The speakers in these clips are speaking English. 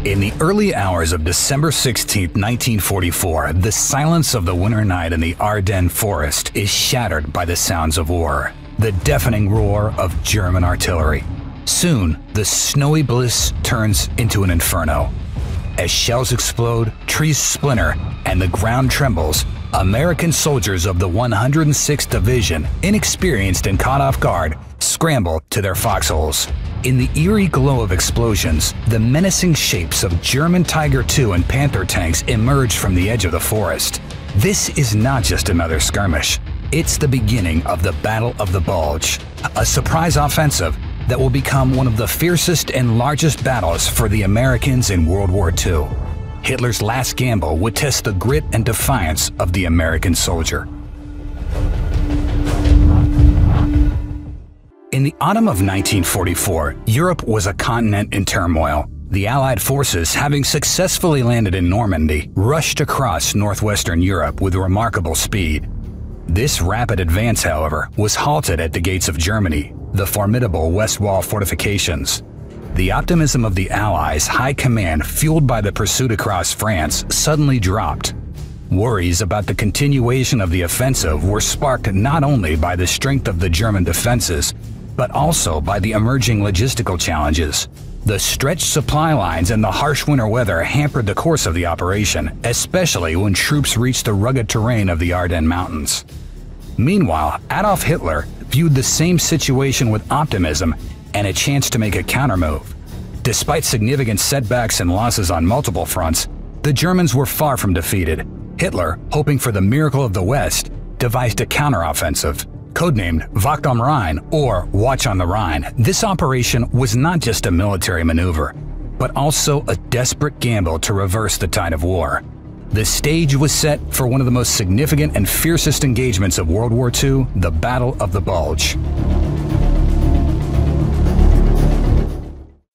In the early hours of December 16, 1944, the silence of the winter night in the Ardennes Forest is shattered by the sounds of war, the deafening roar of German artillery. Soon, the snowy bliss turns into an inferno. As shells explode, trees splinter, and the ground trembles, American soldiers of the 106th Division, inexperienced and caught off guard, scramble to their foxholes. In the eerie glow of explosions, the menacing shapes of German Tiger II and Panther tanks emerge from the edge of the forest. This is not just another skirmish. It's the beginning of the Battle of the Bulge, a surprise offensive that will become one of the fiercest and largest battles for the Americans in World War II. Hitler's last gamble would test the grit and defiance of the American soldier. In the autumn of 1944, Europe was a continent in turmoil. The Allied forces, having successfully landed in Normandy, rushed across northwestern Europe with remarkable speed. This rapid advance, however, was halted at the gates of Germany, the formidable West Wall fortifications. The optimism of the Allies' high command, fueled by the pursuit across France, suddenly dropped. Worries about the continuation of the offensive were sparked not only by the strength of the German defenses, but also by the emerging logistical challenges. The stretched supply lines and the harsh winter weather hampered the course of the operation, especially when troops reached the rugged terrain of the Ardennes Mountains. Meanwhile, Adolf Hitler viewed the same situation with optimism and a chance to make a countermove. Despite significant setbacks and losses on multiple fronts, the Germans were far from defeated. Hitler, hoping for the miracle of the West, devised a counteroffensive. Codenamed Wacht am Rhein, or Watch on the Rhine, this operation was not just a military maneuver, but also a desperate gamble to reverse the tide of war. The stage was set for one of the most significant and fiercest engagements of World War II, the Battle of the Bulge.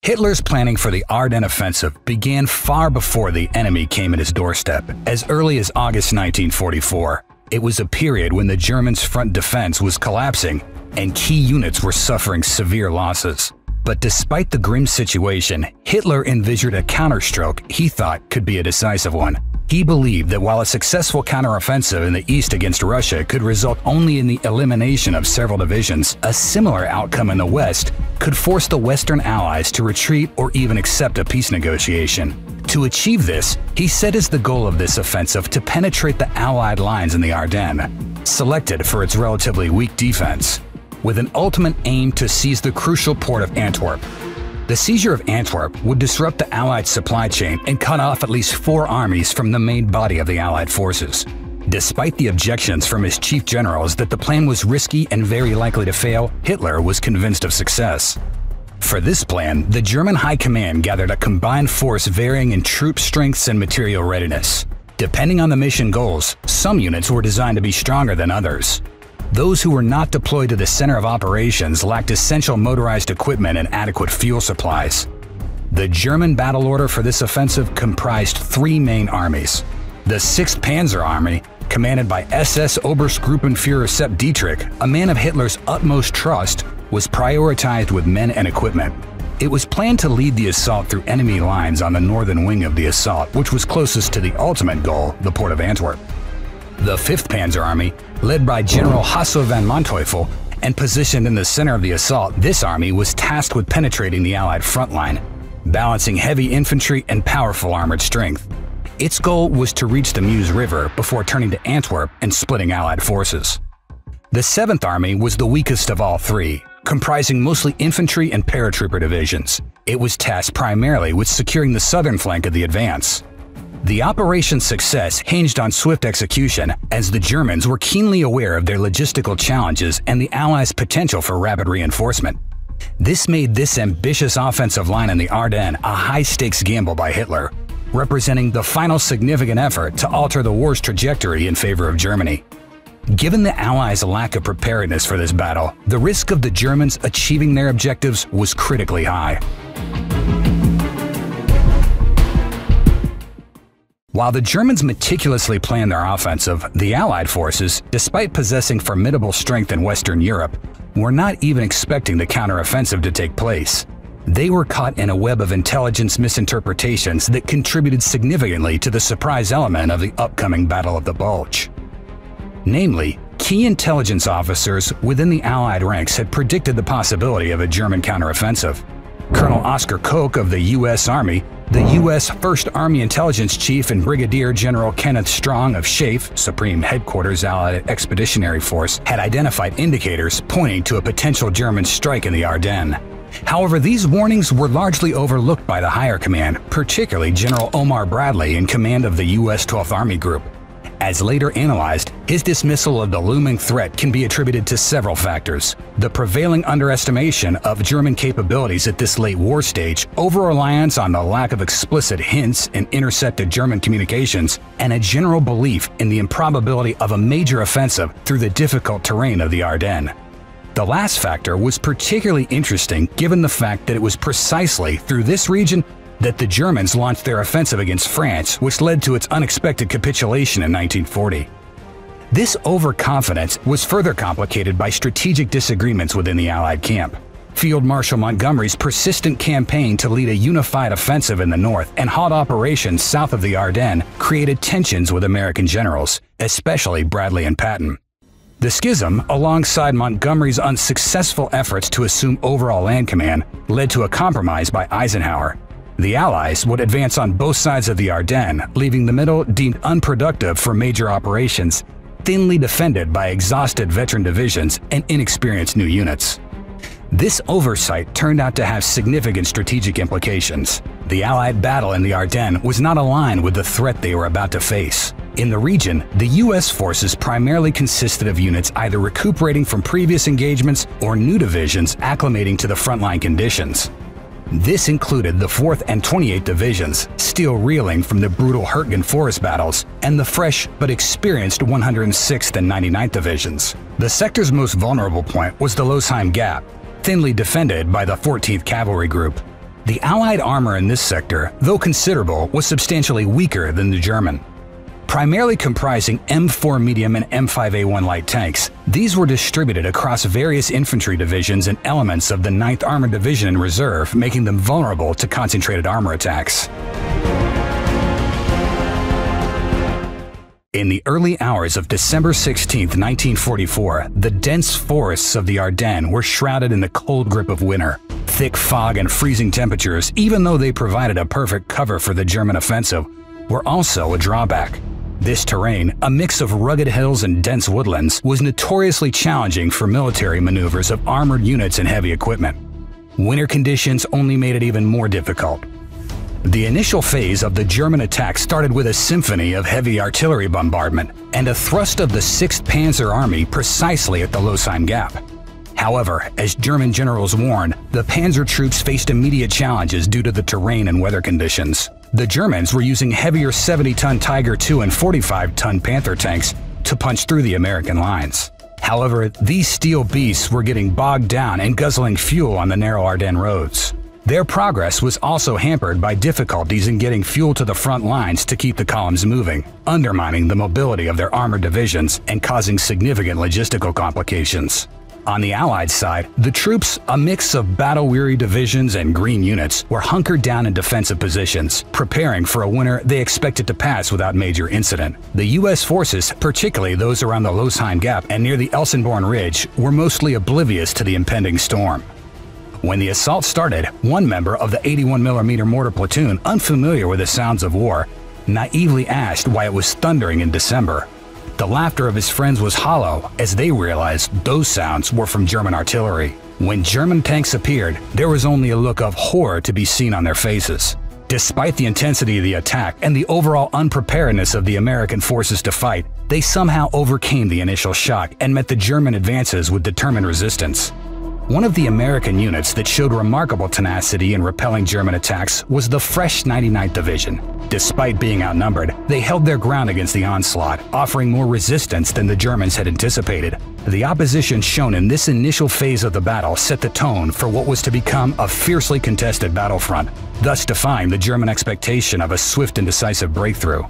Hitler's planning for the Ardennes offensive began far before the enemy came at his doorstep, as early as August 1944. It was a period when the Germans' front defense was collapsing and key units were suffering severe losses. But despite the grim situation, Hitler envisioned a counterstroke he thought could be a decisive one. He believed that while a successful counteroffensive in the east against Russia could result only in the elimination of several divisions, a similar outcome in the west could force the Western Allies to retreat or even accept a peace negotiation. To achieve this, he set as the goal of this offensive to penetrate the Allied lines in the Ardennes, selected for its relatively weak defense, with an ultimate aim to seize the crucial port of Antwerp. The seizure of Antwerp would disrupt the Allied supply chain and cut off at least 4 armies from the main body of the Allied forces. Despite the objections from his chief generals that the plan was risky and very likely to fail, Hitler was convinced of success. For this plan, the German High Command gathered a combined force varying in troop strengths and material readiness. Depending on the mission goals, some units were designed to be stronger than others. Those who were not deployed to the center of operations lacked essential motorized equipment and adequate fuel supplies. The German battle order for this offensive comprised 3 main armies. The 6th Panzer Army, commanded by SS Obergruppenführer Sepp Dietrich, a man of Hitler's utmost trust, was prioritized with men and equipment. It was planned to lead the assault through enemy lines on the northern wing of the assault, which was closest to the ultimate goal, the port of Antwerp. The 5th Panzer Army, led by General Hasso von Manteuffel and positioned in the center of the assault, this army was tasked with penetrating the Allied front line, balancing heavy infantry and powerful armored strength. Its goal was to reach the Meuse River before turning to Antwerp and splitting Allied forces. The 7th Army was the weakest of all 3, comprising mostly infantry and paratrooper divisions. It was tasked primarily with securing the southern flank of the advance. The operation's success hinged on swift execution, as the Germans were keenly aware of their logistical challenges and the Allies' potential for rapid reinforcement. This made this ambitious offensive line in the Ardennes a high-stakes gamble by Hitler, representing the final significant effort to alter the war's trajectory in favor of Germany. Given the Allies' lack of preparedness for this battle, the risk of the Germans achieving their objectives was critically high. While the Germans meticulously planned their offensive, the Allied forces, despite possessing formidable strength in Western Europe, were not even expecting the counteroffensive to take place. They were caught in a web of intelligence misinterpretations that contributed significantly to the surprise element of the upcoming Battle of the Bulge. Namely, key intelligence officers within the Allied ranks had predicted the possibility of a German counteroffensive. Colonel Oscar Koch of the U.S. Army, the U.S. 1st Army Intelligence Chief and Brigadier General Kenneth Strong of SHAEF, Supreme Headquarters Allied Expeditionary Force, had identified indicators pointing to a potential German strike in the Ardennes. However, these warnings were largely overlooked by the higher command, particularly General Omar Bradley in command of the U.S. 12th Army Group. As later analyzed, his dismissal of the looming threat can be attributed to several factors: the prevailing underestimation of German capabilities at this late war stage, over-reliance on the lack of explicit hints in intercepted German communications, and a general belief in the improbability of a major offensive through the difficult terrain of the Ardennes. The last factor was particularly interesting given the fact that it was precisely through this region that the Germans launched their offensive against France, which led to its unexpected capitulation in 1940. This overconfidence was further complicated by strategic disagreements within the Allied camp. Field Marshal Montgomery's persistent campaign to lead a unified offensive in the north and halt operations south of the Ardennes created tensions with American generals, especially Bradley and Patton. The schism, alongside Montgomery's unsuccessful efforts to assume overall land command, led to a compromise by Eisenhower. The Allies would advance on both sides of the Ardennes, leaving the middle deemed unproductive for major operations, thinly defended by exhausted veteran divisions and inexperienced new units. This oversight turned out to have significant strategic implications. The Allied battle in the Ardennes was not aligned with the threat they were about to face. In the region, the U.S. forces primarily consisted of units either recuperating from previous engagements or new divisions acclimating to the frontline conditions. This included the 4th and 28th Divisions, still reeling from the brutal Hurtgen Forest battles, and the fresh but experienced 106th and 99th Divisions. The sector's most vulnerable point was the Losheim Gap, thinly defended by the 14th Cavalry Group. The Allied armor in this sector, though considerable, was substantially weaker than the German. Primarily comprising M4 medium and M5A1 light tanks, these were distributed across various infantry divisions and elements of the 9th Armored Division in reserve, making them vulnerable to concentrated armor attacks. In the early hours of December 16, 1944, the dense forests of the Ardennes were shrouded in the cold grip of winter. Thick fog and freezing temperatures, even though they provided a perfect cover for the German offensive, were also a drawback. This terrain, a mix of rugged hills and dense woodlands, was notoriously challenging for military maneuvers of armored units and heavy equipment. Winter conditions only made it even more difficult. The initial phase of the German attack started with a symphony of heavy artillery bombardment and a thrust of the 6th Panzer Army precisely at the Losheim Gap. However, as German generals warned, the Panzer troops faced immediate challenges due to the terrain and weather conditions. The Germans were using heavier 70-ton Tiger II and 45-ton Panther tanks to punch through the American lines. However, these steel beasts were getting bogged down and guzzling fuel on the narrow Ardennes roads. Their progress was also hampered by difficulties in getting fuel to the front lines to keep the columns moving, undermining the mobility of their armored divisions and causing significant logistical complications. On the Allied side, the troops, a mix of battle-weary divisions and green units, were hunkered down in defensive positions, preparing for a winter they expected to pass without major incident. The U.S. forces, particularly those around the Losheim Gap and near the Elsenborn Ridge, were mostly oblivious to the impending storm. When the assault started, one member of the 81mm mortar platoon, unfamiliar with the sounds of war, naively asked why it was thundering in December. The laughter of his friends was hollow as they realized those sounds were from German artillery. When German tanks appeared, there was only a look of horror to be seen on their faces. Despite the intensity of the attack and the overall unpreparedness of the American forces to fight, they somehow overcame the initial shock and met the German advances with determined resistance. One of the American units that showed remarkable tenacity in repelling German attacks was the fresh 99th Division. Despite being outnumbered, they held their ground against the onslaught, offering more resistance than the Germans had anticipated. The opposition shown in this initial phase of the battle set the tone for what was to become a fiercely contested battlefront, thus defying the German expectation of a swift and decisive breakthrough.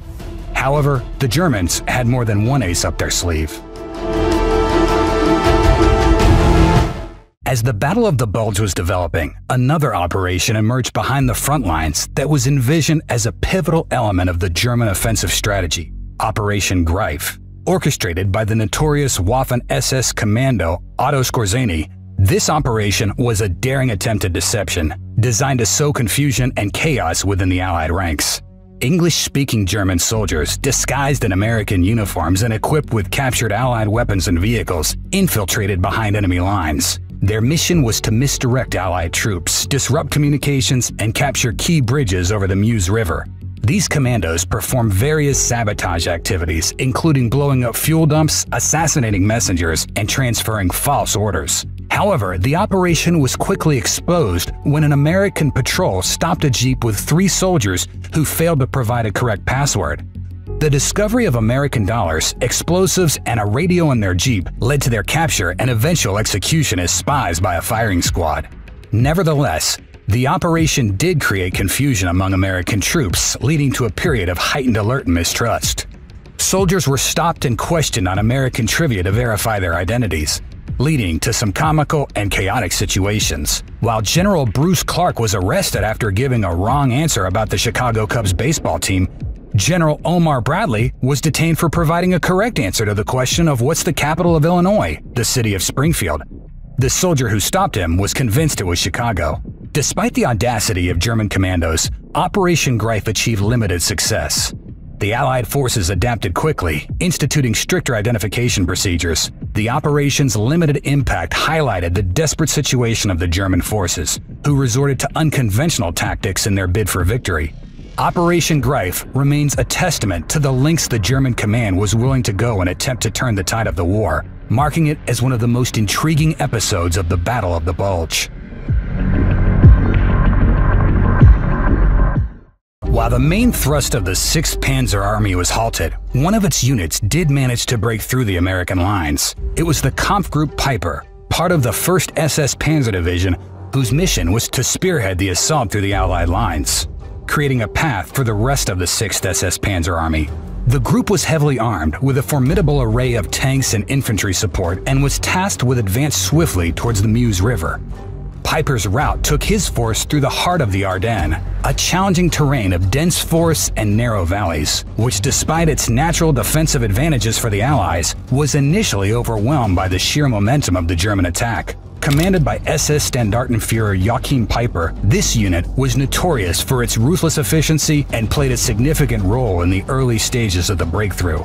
However, the Germans had more than one ace up their sleeve. As the Battle of the Bulge was developing, another operation emerged behind the front lines that was envisioned as a pivotal element of the German offensive strategy, Operation Greif. Orchestrated by the notorious Waffen-SS commando Otto Skorzeny, this operation was a daring attempt at deception, designed to sow confusion and chaos within the Allied ranks. English-speaking German soldiers, disguised in American uniforms and equipped with captured Allied weapons and vehicles, infiltrated behind enemy lines. Their mission was to misdirect Allied troops, disrupt communications, and capture key bridges over the Meuse River. These commandos performed various sabotage activities, including blowing up fuel dumps, assassinating messengers, and transferring false orders. However, the operation was quickly exposed when an American patrol stopped a jeep with 3 soldiers who failed to provide a correct password. The discovery of American dollars, explosives, and a radio in their jeep led to their capture and eventual execution as spies by a firing squad. Nevertheless, the operation did create confusion among American troops, leading to a period of heightened alert and mistrust. Soldiers were stopped and questioned on American trivia to verify their identities, leading to some comical and chaotic situations. While General Bruce Clark was arrested after giving a wrong answer about the Chicago Cubs baseball team, General Omar Bradley was detained for providing a correct answer to the question of what's the capital of Illinois, the city of Springfield. The soldier who stopped him was convinced it was Chicago. Despite the audacity of German commandos, Operation Greif achieved limited success. The Allied forces adapted quickly, instituting stricter identification procedures. The operation's limited impact highlighted the desperate situation of the German forces, who resorted to unconventional tactics in their bid for victory. Operation Greif remains a testament to the lengths the German command was willing to go in an attempt to turn the tide of the war, marking it as one of the most intriguing episodes of the Battle of the Bulge. While the main thrust of the 6th Panzer Army was halted, one of its units did manage to break through the American lines. It was the Kampfgruppe Piper, part of the 1st SS Panzer Division, whose mission was to spearhead the assault through the Allied lines, creating a path for the rest of the 6th SS Panzer Army. The group was heavily armed with a formidable array of tanks and infantry support and was tasked with advance swiftly towards the Meuse River. Piper's route took his force through the heart of the Ardennes, a challenging terrain of dense forests and narrow valleys, which despite its natural defensive advantages for the Allies, was initially overwhelmed by the sheer momentum of the German attack. Commanded by SS Standartenführer Joachim Piper, this unit was notorious for its ruthless efficiency and played a significant role in the early stages of the breakthrough.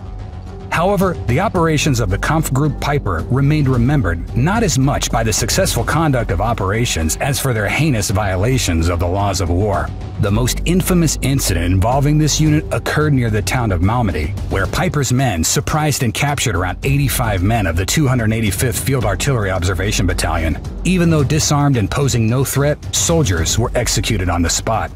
However, the operations of the Kampfgruppe Piper remained remembered not as much by the successful conduct of operations as for their heinous violations of the laws of war. The most infamous incident involving this unit occurred near the town of Malmedy, where Piper's men surprised and captured around 85 men of the 285th Field Artillery Observation Battalion. Even though disarmed and posing no threat, soldiers were executed on the spot.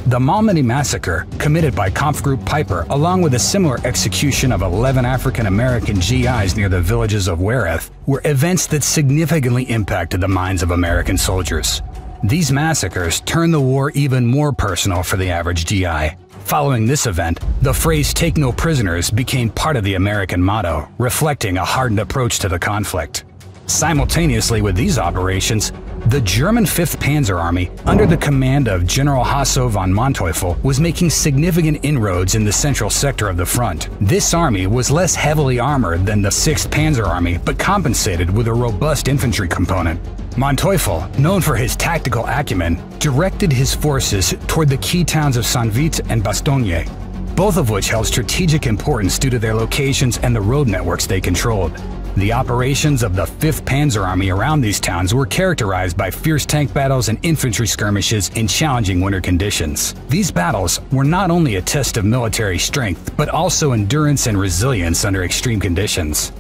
The Malmedy massacre, committed by Kampfgruppe Piper, along with a similar execution of 11 African-American GIs near the villages of Wereth, were events that significantly impacted the minds of American soldiers. These massacres turned the war even more personal for the average GI. Following this event, the phrase "take no prisoners" became part of the American motto, reflecting a hardened approach to the conflict. Simultaneously with these operations, the German 5th Panzer Army, under the command of General Hasso von Manteuffel, was making significant inroads in the central sector of the front. This army was less heavily armored than the 6th Panzer Army, but compensated with a robust infantry component. Manteuffel, known for his tactical acumen, directed his forces toward the key towns of Saint-Vith and Bastogne, both of which held strategic importance due to their locations and the road networks they controlled. The operations of the 5th Panzer Army around these towns were characterized by fierce tank battles and infantry skirmishes in challenging winter conditions. These battles were not only a test of military strength, but also endurance and resilience under extreme conditions.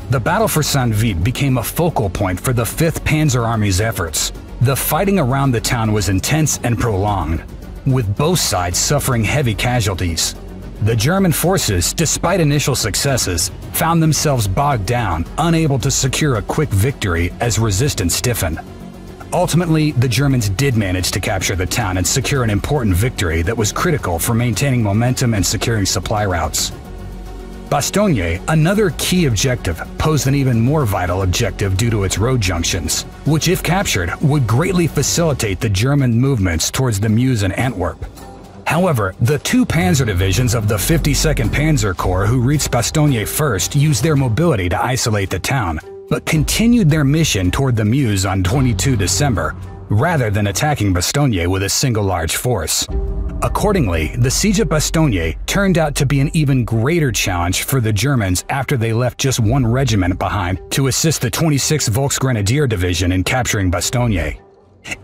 The battle for Saint-Vith became a focal point for the 5th Panzer Army's efforts. The fighting around the town was intense and prolonged, with both sides suffering heavy casualties. The German forces, despite initial successes, found themselves bogged down, unable to secure a quick victory as resistance stiffened. Ultimately, the Germans did manage to capture the town and secure an important victory that was critical for maintaining momentum and securing supply routes. Bastogne, another key objective, posed an even more vital objective due to its road junctions, which if captured would greatly facilitate the German movements towards the Meuse and Antwerp. However, the two panzer divisions of the 52nd Panzer Corps who reached Bastogne first used their mobility to isolate the town, but continued their mission toward the Meuse on 22 December, rather than attacking Bastogne with a single large force. Accordingly, the siege of Bastogne turned out to be an even greater challenge for the Germans after they left just one regiment behind to assist the 26th Volksgrenadier Division in capturing Bastogne.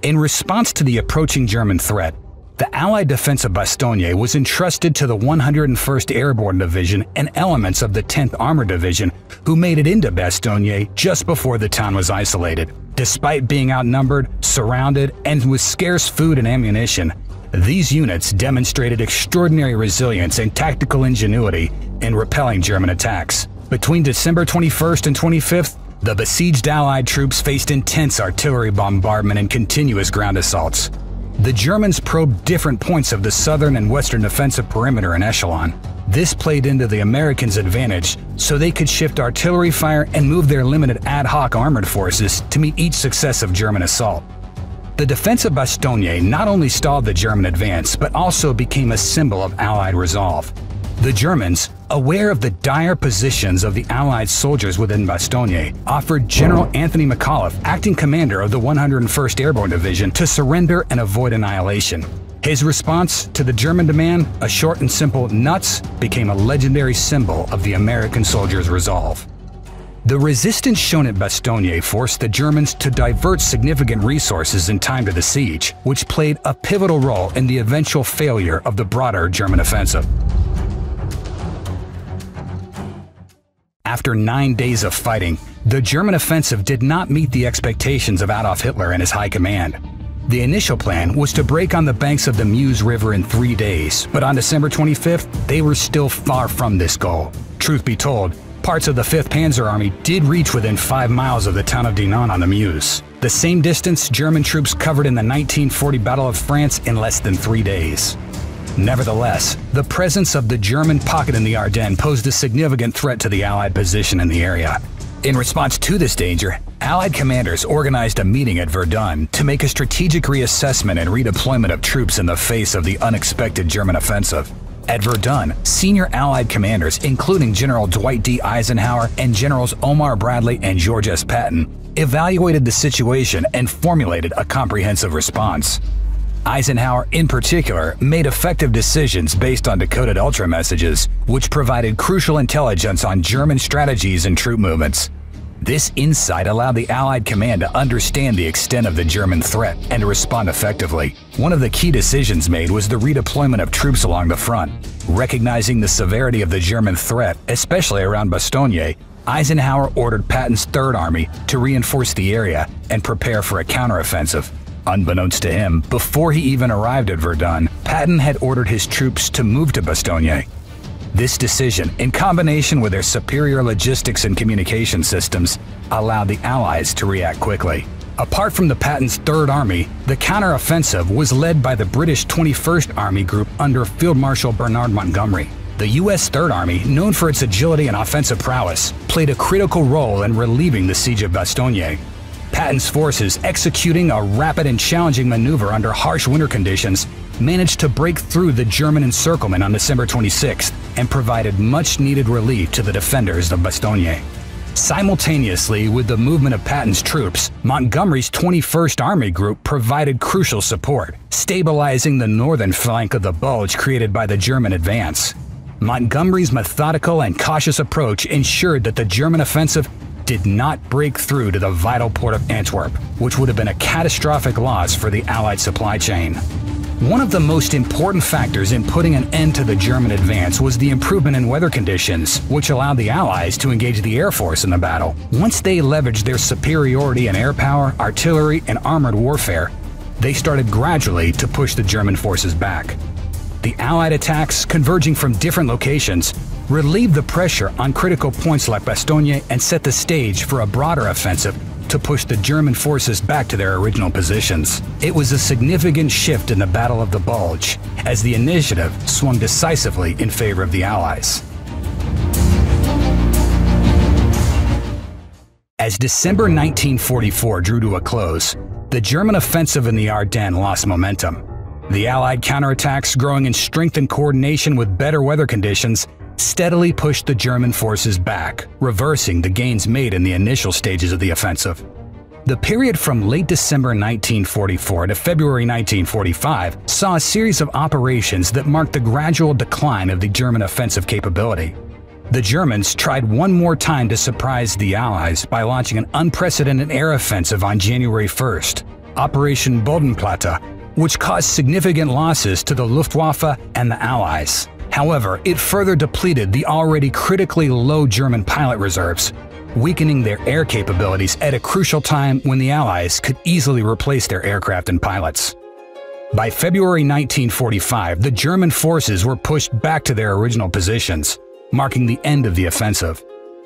In response to the approaching German threat, the Allied defense of Bastogne was entrusted to the 101st Airborne Division and elements of the 10th Armored Division, who made it into Bastogne just before the town was isolated. Despite being outnumbered, surrounded, and with scarce food and ammunition, these units demonstrated extraordinary resilience and tactical ingenuity in repelling German attacks. Between December 21st and 25th, the besieged Allied troops faced intense artillery bombardment and continuous ground assaults. The Germans probed different points of the southern and western defensive perimeter in echelon. This played into the Americans' advantage, so they could shift artillery fire and move their limited ad hoc armored forces to meet each successive German assault. The defense of Bastogne not only stalled the German advance, but also became a symbol of Allied resolve. The Germans, aware of the dire positions of the Allied soldiers within Bastogne, offered General Anthony McAuliffe, acting commander of the 101st Airborne Division, to surrender and avoid annihilation. His response to the German demand, a short and simple "nuts," became a legendary symbol of the American soldiers' resolve. The resistance shown at Bastogne forced the Germans to divert significant resources in time to the siege, which played a pivotal role in the eventual failure of the broader German offensive. After 9 days of fighting, the German offensive did not meet the expectations of Adolf Hitler and his high command. The initial plan was to break on the banks of the Meuse River in 3 days, but on December 25th, they were still far from this goal. Truth be told, parts of the 5th Panzer Army did reach within 5 miles of the town of Dinant on the Meuse, the same distance German troops covered in the 1940 Battle of France in less than 3 days. Nevertheless, the presence of the German pocket in the Ardennes posed a significant threat to the Allied position in the area. In response to this danger, Allied commanders organized a meeting at Verdun to make a strategic reassessment and redeployment of troops in the face of the unexpected German offensive. At Verdun, senior Allied commanders, including General Dwight D. Eisenhower and Generals Omar Bradley and George S. Patton, evaluated the situation and formulated a comprehensive response. Eisenhower, in particular, made effective decisions based on decoded ultra messages, which provided crucial intelligence on German strategies and troop movements. This insight allowed the Allied command to understand the extent of the German threat and to respond effectively. One of the key decisions made was the redeployment of troops along the front. Recognizing the severity of the German threat, especially around Bastogne, Eisenhower ordered Patton's Third Army to reinforce the area and prepare for a counteroffensive. Unbeknownst to him, before he even arrived at Verdun, Patton had ordered his troops to move to Bastogne. This decision, in combination with their superior logistics and communication systems, allowed the Allies to react quickly. Apart from the Patton's Third Army, the counteroffensive was led by the British 21st Army Group under Field Marshal Bernard Montgomery. The U.S. Third Army, known for its agility and offensive prowess, played a critical role in relieving the siege of Bastogne. Patton's forces, executing a rapid and challenging maneuver under harsh winter conditions, managed to break through the German encirclement on December 26th and provided much-needed relief to the defenders of Bastogne. Simultaneously with the movement of Patton's troops, Montgomery's 21st Army Group provided crucial support, stabilizing the northern flank of the Bulge created by the German advance. Montgomery's methodical and cautious approach ensured that the German offensive did not break through to the vital port of Antwerp, which would have been a catastrophic loss for the Allied supply chain. One of the most important factors in putting an end to the German advance was the improvement in weather conditions, which allowed the Allies to engage the Air Force in the battle. Once they leveraged their superiority in air power, artillery, and armored warfare, they started gradually to push the German forces back. The Allied attacks, converging from different locations, relieved the pressure on critical points like Bastogne and set the stage for a broader offensive to push the German forces back to their original positions. It was a significant shift in the Battle of the Bulge, as the initiative swung decisively in favor of the Allies. As December 1944 drew to a close, the German offensive in the Ardennes lost momentum. The Allied counterattacks, growing in strength and coordination with better weather conditions, steadily pushed the German forces back, reversing the gains made in the initial stages of the offensive. The period from late December 1944 to February 1945 saw a series of operations that marked the gradual decline of the German offensive capability. The Germans tried one more time to surprise the Allies by launching an unprecedented air offensive on January 1st, Operation Bodenplatte, which caused significant losses to the Luftwaffe and the Allies. However, it further depleted the already critically low German pilot reserves, weakening their air capabilities at a crucial time when the Allies could easily replace their aircraft and pilots. By February 1945, the German forces were pushed back to their original positions, marking the end of the offensive.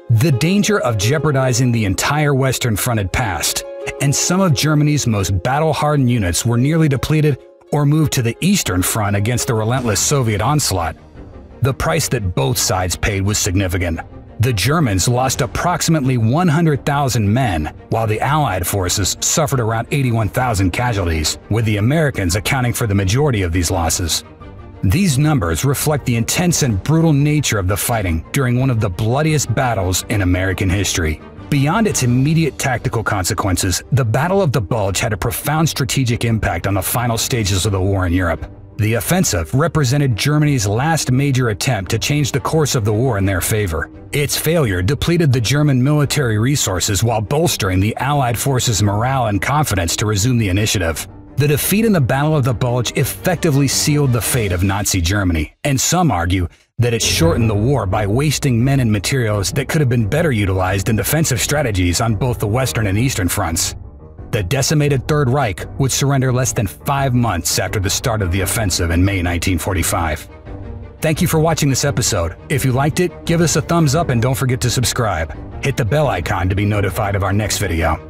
The danger of jeopardizing the entire Western Front had passed, and some of Germany's most battle-hardened units were nearly depleted or moved to the Eastern Front against the relentless Soviet onslaught. The price that both sides paid was significant. The Germans lost approximately 100,000 men, while the Allied forces suffered around 81,000 casualties, with the Americans accounting for the majority of these losses. These numbers reflect the intense and brutal nature of the fighting during one of the bloodiest battles in American history. Beyond its immediate tactical consequences, the Battle of the Bulge had a profound strategic impact on the final stages of the war in Europe. The offensive represented Germany's last major attempt to change the course of the war in their favor. Its failure depleted the German military resources while bolstering the Allied forces' morale and confidence to resume the initiative. The defeat in the Battle of the Bulge effectively sealed the fate of Nazi Germany, and some argue that it shortened the war by wasting men and materials that could have been better utilized in defensive strategies on both the Western and Eastern fronts. The decimated Third Reich would surrender less than 5 months after the start of the offensive in May 1945. Thank you for watching this episode. If you liked it, give us a thumbs up and don't forget to subscribe. Hit the bell icon to be notified of our next video.